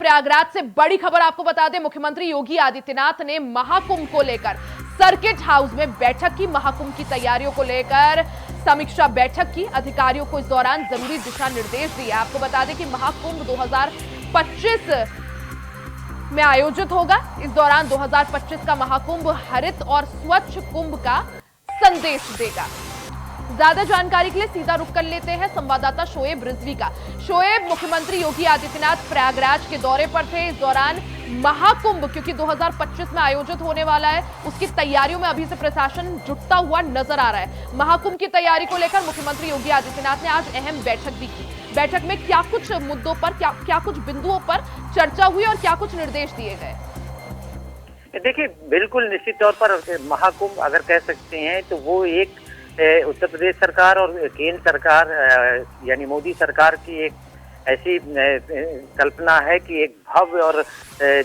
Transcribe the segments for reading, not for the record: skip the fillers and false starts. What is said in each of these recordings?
प्रयागराज से बड़ी खबर आपको बता दें, मुख्यमंत्री योगी आदित्यनाथ ने महाकुंभ को लेकर सर्किट हाउस में बैठक की। महाकुंभ की तैयारियों को लेकर समीक्षा बैठक की। अधिकारियों को इस दौरान जरूरी दिशा निर्देश दिए। आपको बता दें कि महाकुंभ 2025 में आयोजित होगा। इस दौरान 2025 का महाकुंभ हरित और स्वच्छ कुंभ का संदेश देगा। ज्यादा जानकारी के लिए सीधा रुख कर लेते हैं संवाददाता शोएब रिजवी का। शोएब, मुख्यमंत्री योगी आदित्यनाथ प्रयागराज के दौरे पर थे। इस दौरान महाकुंभ क्योंकि 2025 में आयोजित होने वाला है, उसकी तैयारियों में अभी से प्रशासन जुटता हुआ नजर आ रहा है। महाकुंभ की तैयारी को लेकर मुख्यमंत्री योगी आदित्यनाथ ने आज अहम बैठक भी की। बैठक में क्या कुछ मुद्दों पर, क्या कुछ बिंदुओं पर चर्चा हुई और क्या कुछ निर्देश दिए गए? देखिए, बिल्कुल निश्चित तौर पर महाकुंभ अगर कह सकते हैं तो वो एक उत्तर प्रदेश सरकार और केंद्र सरकार यानी मोदी सरकार की एक ऐसी कल्पना है कि एक भव्य और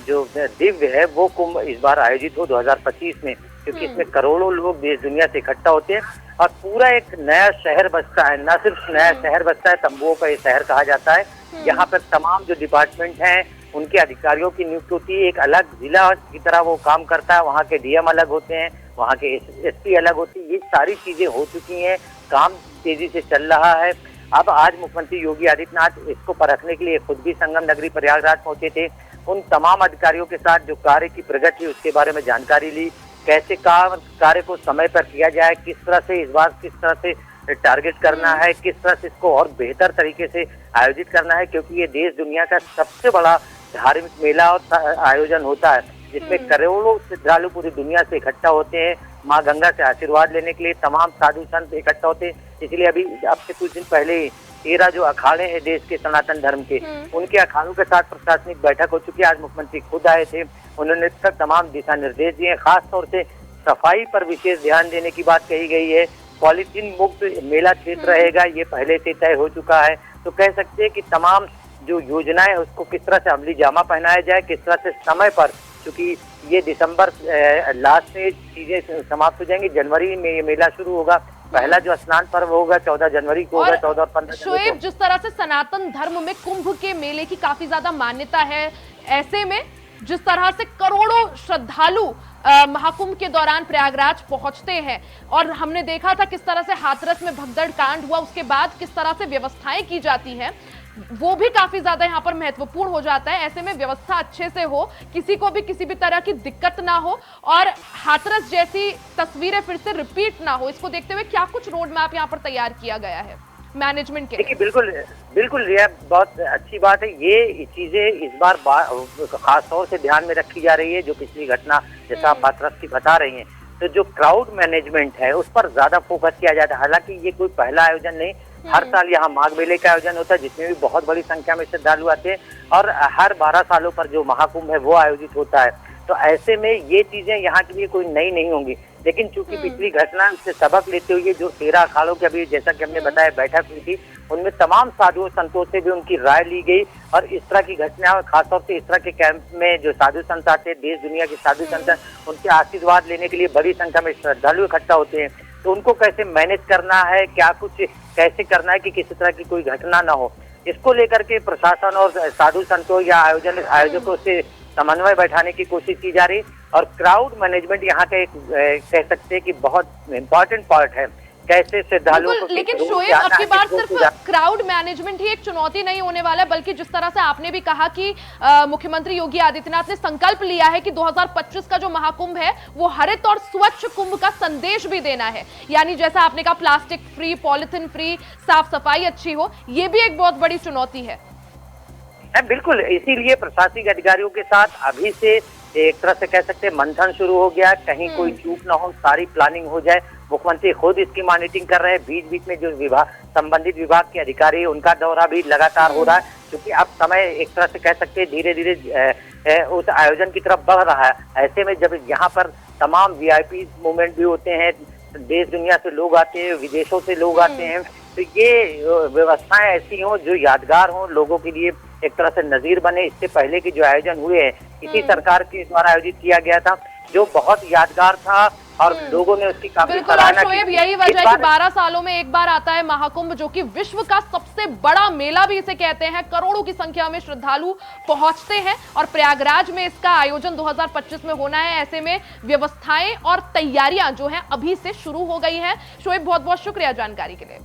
जो दिव्य है वो कुंभ इस बार आयोजित हो 2025 में, क्योंकि इसमें करोड़ों लोग देश दुनिया से इकट्ठा होते हैं और पूरा एक नया शहर बसता है। न सिर्फ नया शहर बसता है, तंबुओं का ये शहर कहा जाता है। यहाँ पर तमाम जो डिपार्टमेंट हैं उनके अधिकारियों की नियुक्ति होती है। एक अलग जिला की तरह वो काम करता है। वहाँ के डीएम अलग होते हैं, वहाँ के एसपी अलग होती है। ये सारी चीजें हो चुकी हैं, काम तेजी से चल रहा है। अब आज मुख्यमंत्री योगी आदित्यनाथ इसको परखने के लिए खुद भी संगम नगरी प्रयागराज पहुंचे थे। उन तमाम अधिकारियों के साथ जो कार्य की प्रगति उसके बारे में जानकारी ली, कैसे कार्य को समय पर किया जाए, किस तरह से इस बार किस तरह से टारगेट करना है, किस तरह से इसको और बेहतर तरीके से आयोजित करना है, क्योंकि ये देश दुनिया का सबसे बड़ा धार्मिक मेला और आयोजन होता है जिसमें करोड़ों श्रद्धालु पूरी दुनिया से इकट्ठा होते हैं। माँ गंगा से आशीर्वाद लेने के लिए तमाम साधु संत इकट्ठा होते हैं। इसलिए अभी अब से कुछ दिन पहले 13 जो अखाड़े हैं देश के सनातन धर्म के, उनके अखाड़ों के साथ प्रशासनिक बैठक हो चुकी है। आज मुख्यमंत्री खुद आए थे, उन्होंने तमाम दिशा निर्देश दिए। खास तौर से सफाई पर विशेष ध्यान देने की बात कही गई है। पॉलीथीन मुक्त मेला क्षेत्र रहेगा, ये पहले से तय हो चुका है। तो कह सकते हैं कि तमाम जो योजना है उसको किस तरह से अमली जामा पहनाया जाए, किस तरह से समय पर, क्योंकि ये दिसंबर लास्ट में चीजें समाप्त हो जाएंगी, जनवरी में ये मेला शुरू होगा। पहला जो स्नान पर्व होगा 14 जनवरी को होगा, 14 और 15 जनवरी को। जिस तरह से सनातन धर्म में कुंभ के मेले की काफी ज्यादा मान्यता है, ऐसे में जिस तरह से करोड़ों श्रद्धालु महाकुंभ के दौरान प्रयागराज पहुंचते हैं और हमने देखा था किस तरह से हाथरस में भगदड़ कांड हुआ, उसके बाद किस तरह से व्यवस्थाएं की जाती हैं, वो भी काफी ज्यादा यहाँ पर महत्वपूर्ण हो जाता है। ऐसे में व्यवस्था अच्छे से हो, किसी को भी किसी भी तरह की दिक्कत ना हो और हाथरस जैसी तस्वीरें फिर से रिपीट ना हो, इसको देखते हुए क्या कुछ रोड मैप यहाँ पर तैयार किया गया है मैनेजमेंट के? देखिए, बिल्कुल रिया, बहुत अच्छी बात है। ये चीजें इस बार खास तौर से ध्यान में रखी जा रही है। जो पिछली घटना जैसा आप हाथरस की बता रही हैं, तो जो क्राउड मैनेजमेंट है उस पर ज्यादा फोकस किया जाता है। हालांकि ये कोई पहला आयोजन नहीं, हर साल यहाँ माघ मेले का आयोजन होता है जिसमें भी बहुत बड़ी संख्या में श्रद्धालु आते हैं और हर 12 सालों पर जो महाकुंभ है वो आयोजित होता है। तो ऐसे में ये चीजें यहाँ के लिए कोई नई नहीं होंगी, लेकिन चूंकि पिछली घटना से सबक लेते हुए जो 13 अखाड़ों की अभी जैसा कि हमने बताया बैठक हुई थी, उनमें तमाम साधु संतों से भी उनकी राय ली गई और इस तरह की घटना, खासतौर से इस तरह के कैंप में जो साधु संत आते हैं, देश दुनिया के साधु संत, उनके आशीर्वाद लेने के लिए बड़ी संख्या में श्रद्धालु इकट्ठा होते हैं। तो उनको कैसे मैनेज करना है, क्या कुछ कैसे करना है कि किसी तरह की कोई घटना ना हो, इसको लेकर के प्रशासन और साधु संतों या आयोजकों से समन्वय बैठाने की कोशिश की जा रही है। और क्राउड मैनेजमेंट यहाँ का एक कह सकते हैं कि बहुत इम्पोर्टेंट पार्ट है, कैसे श्रद्धालुओं को। लेकिन शोएब, आपकी बात सिर्फ क्राउड मैनेजमेंट ही एक चुनौती नहीं होने वाला है, बल्कि जिस तरह से आपने भी कहा कि मुख्यमंत्री योगी आदित्यनाथ ने संकल्प लिया है कि 2025 का जो महाकुंभ है वो हरित और स्वच्छ कुंभ का संदेश भी देना है। यानी जैसा आपने कहा, प्लास्टिक फ्री, पॉलिथीन फ्री, साफ सफाई अच्छी हो, ये भी एक बहुत बड़ी चुनौती है। बिल्कुल, इसीलिए प्रशासनिक अधिकारियों के साथ अभी से एक तरह से कह सकते हैं मंथन शुरू हो गया, कहीं कोई चूक ना हो, सारी प्लानिंग हो जाए। मुख्यमंत्री खुद इसकी मॉनिटरिंग कर रहे हैं। बीच बीच में जो संबंधित विभाग के अधिकारी है उनका दौरा भी लगातार हो रहा है, क्योंकि अब समय एक तरह से कह सकते हैं धीरे धीरे उस आयोजन की तरफ बढ़ रहा है। ऐसे में जब यहाँ पर तमाम वीआईपी मूवमेंट भी होते हैं, देश दुनिया से लोग आते हैं, विदेशों से लोग आते हैं, तो ये व्यवस्थाएं ऐसी हों जो यादगार हों, लोगों के लिए एक तरह से नजीर बने। इससे पहले के जो आयोजन हुए हैं इसी सरकार के द्वारा आयोजित किया गया था, जो बहुत यादगार था और लोगों ने उसकी काफी बिल्कुल। और सराहना शोएब, की। यही इस वजह है कि बार 12 सालों में एक बार आता है महाकुंभ, जो कि विश्व का सबसे बड़ा मेला भी इसे कहते हैं। करोड़ों की संख्या में श्रद्धालु पहुंचते हैं और प्रयागराज में इसका आयोजन 2025 में होना है। ऐसे में व्यवस्थाएं और तैयारियां जो हैं अभी से शुरू हो गई हैं। शोएब, बहुत बहुत शुक्रिया जानकारी के लिए।